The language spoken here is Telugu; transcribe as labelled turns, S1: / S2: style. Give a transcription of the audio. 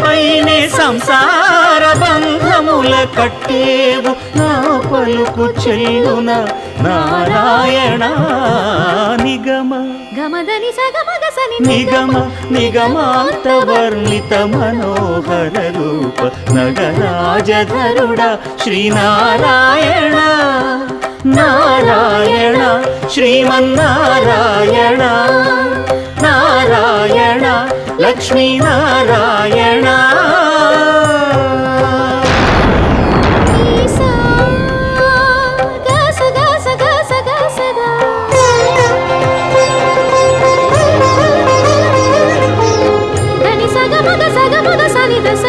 S1: పైనే సంసార బంధముల కట్టేవు నా పలుకు చెల్లున నారాయణ నిగమ
S2: గమదని సగమగసని
S1: నిగమ నిగమాంత వర్ణిత మనోహర రూప నగరాజధరుడ శ్రీనారాయణ నారాయణ శ్రీమన్నారాయణ నారాయణ లక్ష్మీనారాయణ
S2: సగమగ సగమగ సని దస